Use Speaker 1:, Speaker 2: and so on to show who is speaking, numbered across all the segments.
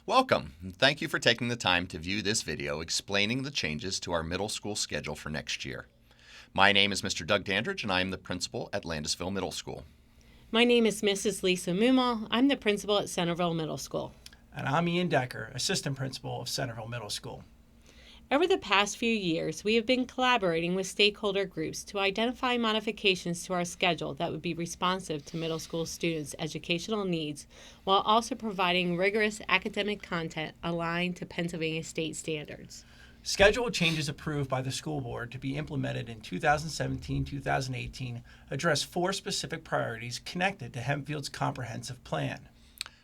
Speaker 1: Welcome, and thank you for taking the time to view this video explaining the changes to our middle school schedule for next year. My name is Mr. Doug Dandridge, and I am the principal at Landisville Middle School.
Speaker 2: My name is Mrs. Lisa Mumal. I'm the principal at Centerville Middle School.
Speaker 3: And I'm Ian Decker, assistant principal of Centerville Middle School.
Speaker 2: Over the past few years, we have been collaborating with stakeholder groups to identify modifications to our schedule that would be responsive to middle school students' educational needs while also providing rigorous academic content aligned to Pennsylvania state standards.
Speaker 3: Schedule changes approved by the school board to be implemented in 2017-2018 address four specific priorities connected to Hempfield's comprehensive plan.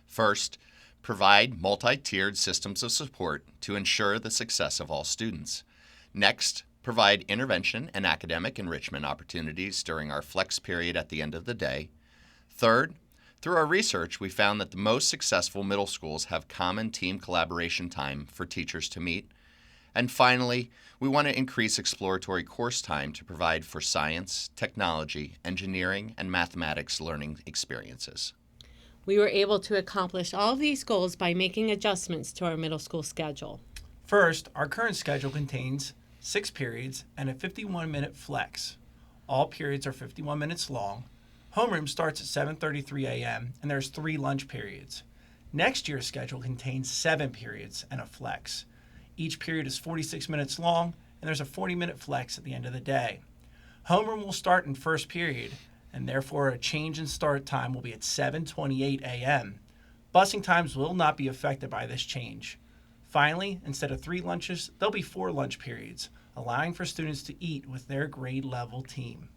Speaker 1: First, provide multi-tiered systems of support to ensure the success of all students. Next, provide intervention and academic enrichment opportunities during our flex period at the end of the day. Third, through our research, we found that the most successful middle schools have common team collaboration time for teachers to meet. And finally, we want to increase exploratory course time to provide for science, technology, engineering, and mathematics learning experiences.
Speaker 2: We were able to accomplish all of these goals by making adjustments to our middle school schedule.
Speaker 3: First, our current schedule contains 6 periods and a 51-minute flex. All periods are 51 minutes long. Homeroom starts at 7:33 a.m. and there's 3 lunch periods. Next year's schedule contains 7 periods and a flex. Each period is 46 minutes long and there's a 40-minute flex at the end of the day. Homeroom will start in first period, and therefore a change in start time will be at 7:28 a.m. Busing times will not be affected by this change. Finally, instead of 3 lunches, there'll be 4 lunch periods, allowing for students to eat with their grade level team.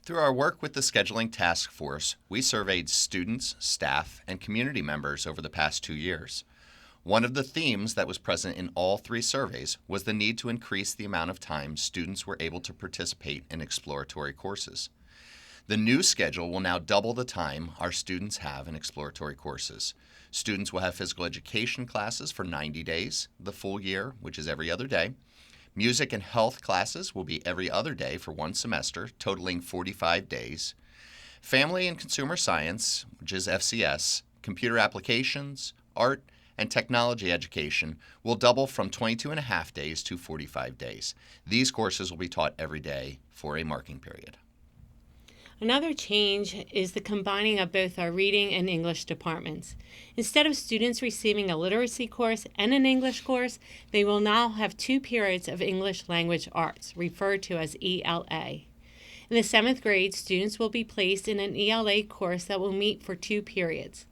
Speaker 1: Through our work with the Scheduling Task Force, we surveyed students, staff, and community members over the past 2 years. One of the themes that was present in all 3 surveys was the need to increase the amount of time students were able to participate in exploratory courses. The new schedule will now double the time our students have in exploratory courses. Students will have physical education classes for 90 days, the full year, which is every other day. Music and health classes will be every other day for 1 semester, totaling 45 days. Family and consumer science, which is FCS, computer applications, art, and technology education will double from 22.5 days to 45 days. These courses will be taught every day for a marking period.
Speaker 2: Another change is the combining of both our reading and English departments. Instead of students receiving a literacy course and an English course, they will now have 2 periods of English language arts, referred to as ELA. In the 7th grade, students will be placed in an ELA course that will meet for 2 periods.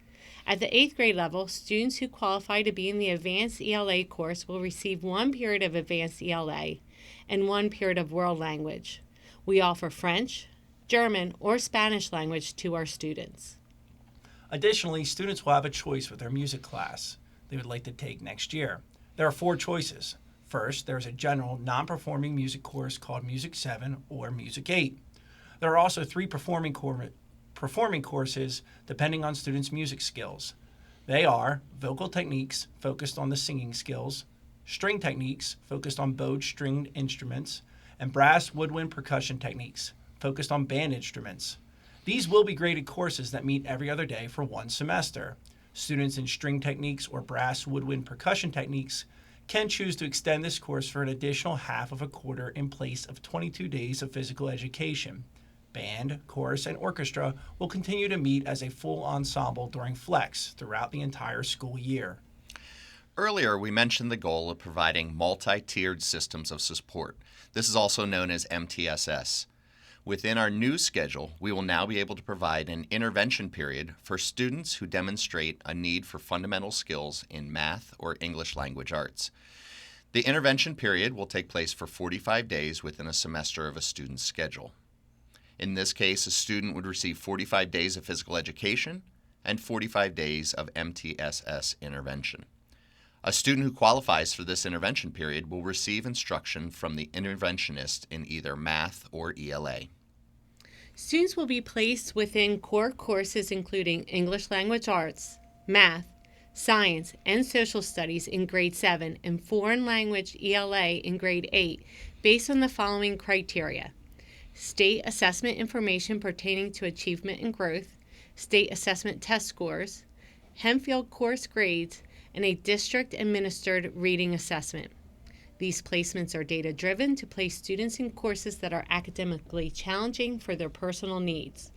Speaker 2: At the 8th grade level, students who qualify to be in the Advanced ELA course will receive 1 period of Advanced ELA and 1 period of World Language. We offer French, German, or Spanish language to our students.
Speaker 3: Additionally, students will have a choice with their music class they would like to take next year. There are 4 choices. First, there's a general non-performing music course called Music 7 or Music 8. There are also 3 performing courses depending on students' music skills. They are vocal techniques focused on the singing skills, string techniques focused on bowed stringed instruments, and brass woodwind percussion techniques focused on band instruments. These will be graded courses that meet every other day for 1 semester. Students in string techniques or brass woodwind percussion techniques can choose to extend this course for an additional half of a quarter in place of 22 days of physical education. Band, chorus, and orchestra will continue to meet as a full ensemble during flex throughout the entire school year.
Speaker 1: Earlier, we mentioned the goal of providing multi-tiered systems of support. This is also known as MTSS. Within our new schedule, we will now be able to provide an intervention period for students who demonstrate a need for fundamental skills in math or English language arts. The intervention period will take place for 45 days within a semester of a student's schedule. In this case, a student would receive 45 days of physical education and 45 days of MTSS intervention. A student who qualifies for this intervention period will receive instruction from the interventionist in either math or ELA.
Speaker 2: Students will be placed within core courses including English Language Arts, Math, Science, and Social Studies in Grade 7 and Foreign Language ELA in Grade 8 based on the following criteria: state assessment information pertaining to achievement and growth, state assessment test scores, Hempfield course grades, and a district-administered reading assessment. These placements are data-driven to place students in courses that are academically challenging for their personal needs.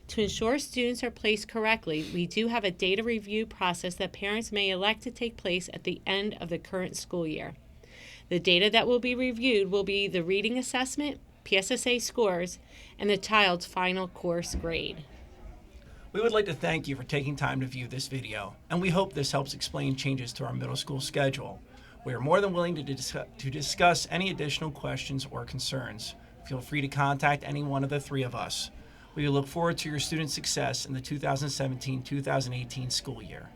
Speaker 2: To ensure students are placed correctly, we do have a data review process that parents may elect to take place at the end of the current school year. The data that will be reviewed will be the reading assessment, PSSA scores, and the child's final course grade.
Speaker 3: We would like to thank you for taking time to view this video, and we hope this helps explain changes to our middle school schedule. We are more than willing to discuss any additional questions or concerns. Feel free to contact any one of the three of us. We look forward to your student success in the 2017-2018 school year.